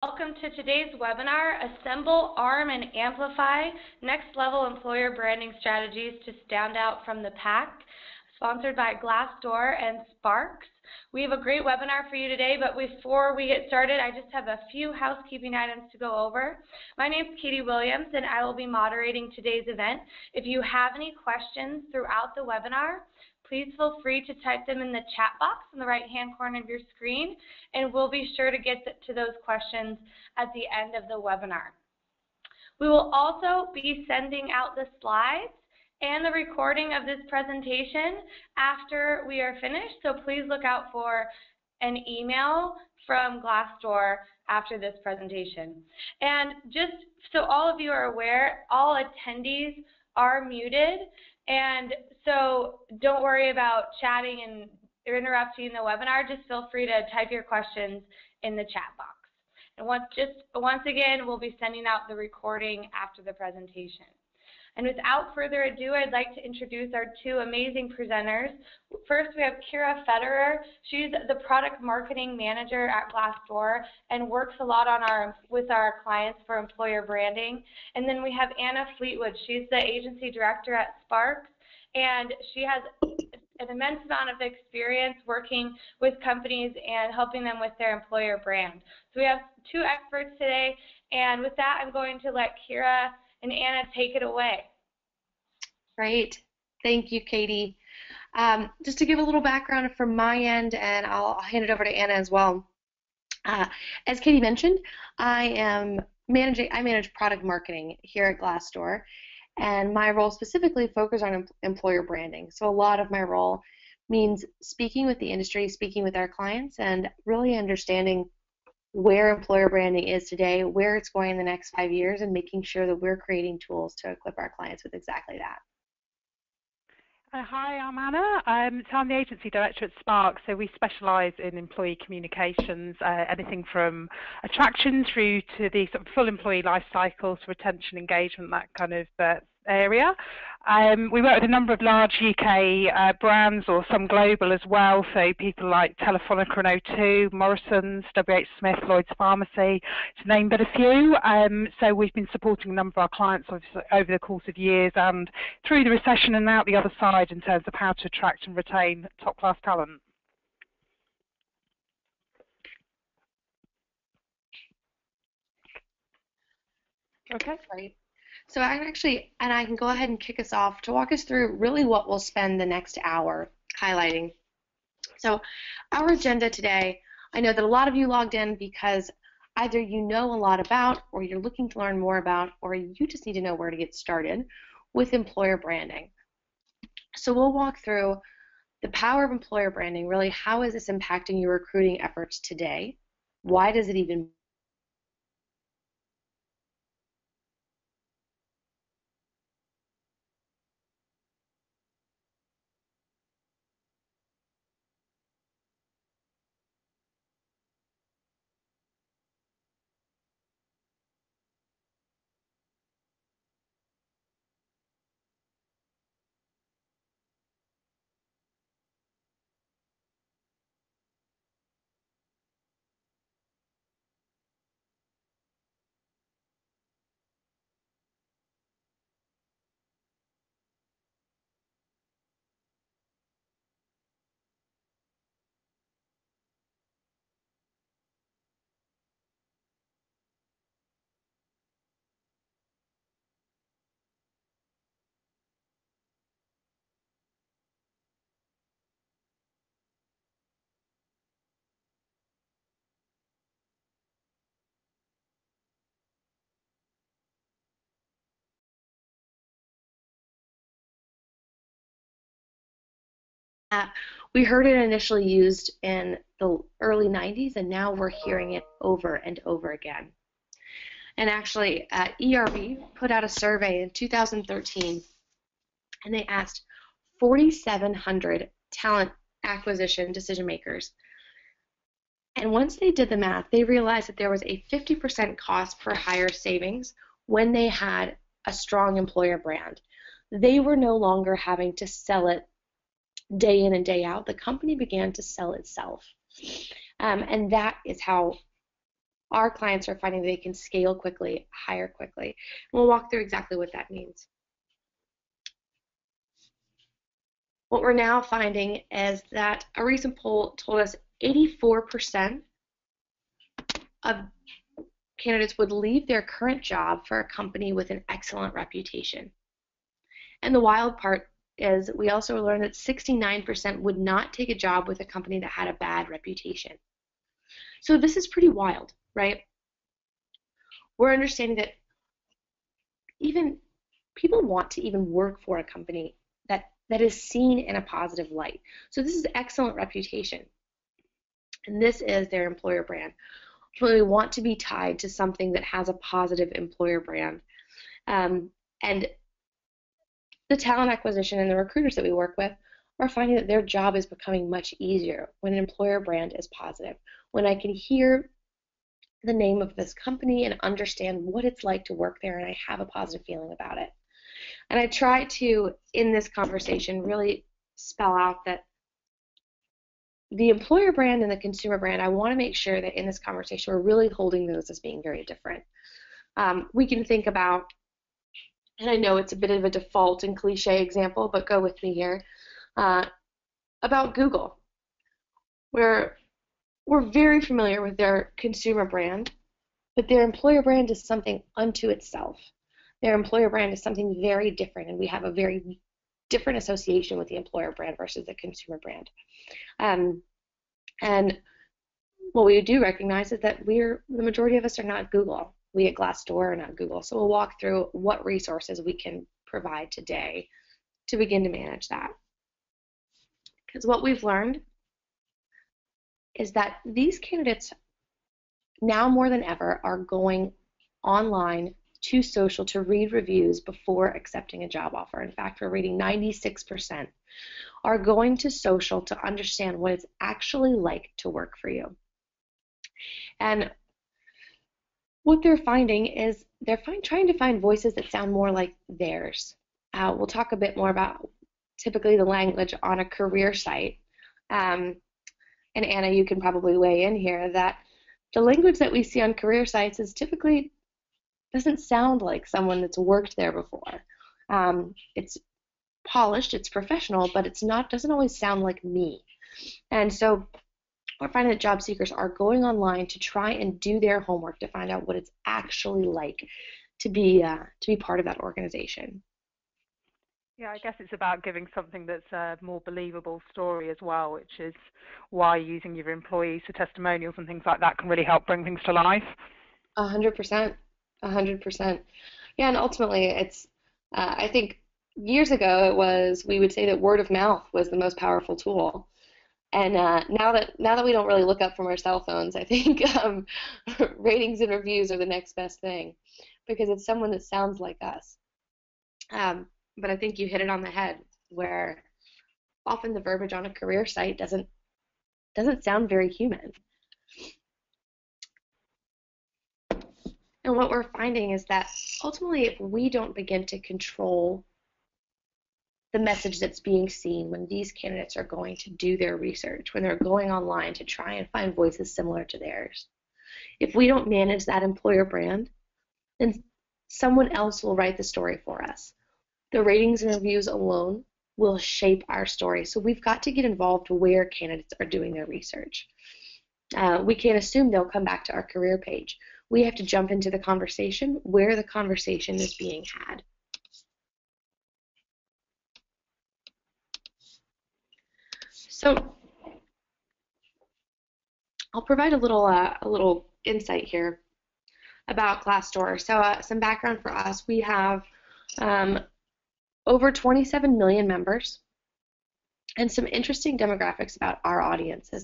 Welcome to today's webinar, Assemble, Arm, and Amplify Next Level Employer Branding Strategies to Stand Out from the Pack, sponsored by Glassdoor and Sparks. We have a great webinar for you today, but before we get started, I just have a few housekeeping items to go over. My name is Katie Williams, and I will be moderating today's event. If you have any questions throughout the webinar, please feel free to type them in the chat box in the right-hand corner of your screen, and we'll be sure to get to those questions at the end of the webinar. We will also be sending out the slides and the recording of this presentation after we are finished, so please look out for an email from Glassdoor after this presentation. And just so all of you are aware, all attendees are muted, and so don't worry about chatting and interrupting the webinar. Just feel free to type your questions in the chat box. And once again, we'll be sending out the recording after the presentation. And without further ado, I'd like to introduce our two amazing presenters. First, we have Kira Federer. She's the product marketing manager at Glassdoor and works a lot on with our clients for employer branding. And then we have Anna Fleetwood. She's the agency director at Sparks, and she has an immense amount of experience working with companies and helping them with their employer brand. So we have two experts today, and with that, I'm going to let Kira and Anna take it away. Great. Thank you, Katie. Just to give a little background from my end, and I'll hand it over to Anna as well. As Katie mentioned, I manage product marketing here at Glassdoor, and my role specifically focuses on employer branding. So a lot of my role means speaking with the industry, speaking with our clients, and really understanding where employer branding is today, where it's going in the next 5 years, and making sure that we're creating tools to equip our clients with exactly that. Hi, I'm Anna. So I'm the agency director at Spark. So we specialise in employee communications, anything from attraction through to the sort of full employee life cycle, to retention, engagement, that kind of area. We work with a number of large UK brands, or some global as well, so people like Telefonica and O2, Morrison's, WH Smith, Lloyd's Pharmacy, to name but a few. So we've been supporting a number of our clients over the course of years and through the recession and out the other side in terms of how to attract and retain top-class talent. Okay, great. So I can go ahead and kick us off to walk us through really what we'll spend the next hour highlighting. So our agenda today, I know that a lot of you logged in because either you know a lot about, or you're looking to learn more about, or you just need to know where to get started with employer branding. So we'll walk through the power of employer branding, really how is this impacting your recruiting efforts today? Why does it even we heard it initially used in the early 90s, and now we're hearing it over and over again. And actually, ERB put out a survey in 2013, and they asked 4,700 talent acquisition decision makers. And once they did the math, they realized that there was a 50% cost per hire savings when they had a strong employer brand. They were no longer having to sell it day in and day out. The company began to sell itself. And that is how our clients are finding they can scale quickly, hire quickly. And we'll walk through exactly what that means. What we're now finding is that a recent poll told us 84% of candidates would leave their current job for a company with an excellent reputation. And the wild part is we also learned that 69% would not take a job with a company that had a bad reputation. So this is pretty wild, right? We're understanding that even people want to even work for a company that is seen in a positive light. So this is excellent reputation. And this is their employer brand. So they want to be tied to something that has a positive employer brand. And the talent acquisition and the recruiters that we work with are finding that their job is becoming much easier when an employer brand is positive. When I can hear the name of this company and understand what it's like to work there and I have a positive feeling about it. And I try to, in this conversation, really spell out that the employer brand and the consumer brand, I want to make sure that in this conversation we're really holding those as being very different. We can think about, and I know it's a bit of a default and cliche example, but go with me here, about Google, where we're very familiar with their consumer brand, but their employer brand is something unto itself. Their employer brand is something very different, and we have a very different association with the employer brand versus the consumer brand. And what we do recognize is that the majority of us are not Google. We at Glassdoor are not Google. So we'll walk through what resources we can provide today to begin to manage that. Because what we've learned is that these candidates now more than ever are going online to social to read reviews before accepting a job offer. In fact, we're reading 96% are going to social to understand what it's actually like to work for you. And what they're finding is they're trying to find voices that sound more like theirs. We'll talk a bit more about typically the language on a career site. And Anna, you can probably weigh in here that the language that we see on career sites is typically doesn't sound like someone that's worked there before. It's polished, it's professional, but doesn't always sound like me. And so we're finding that job seekers are going online to try and do their homework to find out what it's actually like to be part of that organization. Yeah, I guess it's about giving something that's a more believable story as well, which is why using your employees for testimonials and things like that can really help bring things to life. 100%. 100%. Yeah, and ultimately it's, I think years ago we would say that word of mouth was the most powerful tool. And now that we don't really look up from our cell phones, I think ratings and reviews are the next best thing because it's someone that sounds like us. But I think you hit it on the head where often the verbiage on a career site doesn't sound very human. And what we're finding is that ultimately if we don't begin to control the message that's being seen when these candidates are going to do their research, when they're going online to try and find voices similar to theirs, if we don't manage that employer brand, then someone else will write the story for us. The ratings and reviews alone will shape our story. So we've got to get involved where candidates are doing their research. We can't assume they'll come back to our career page. We have to jump into the conversation where the conversation is being had. So I'll provide a little insight here about Glassdoor. So some background for us: we have over 27 million members, and some interesting demographics about our audience is that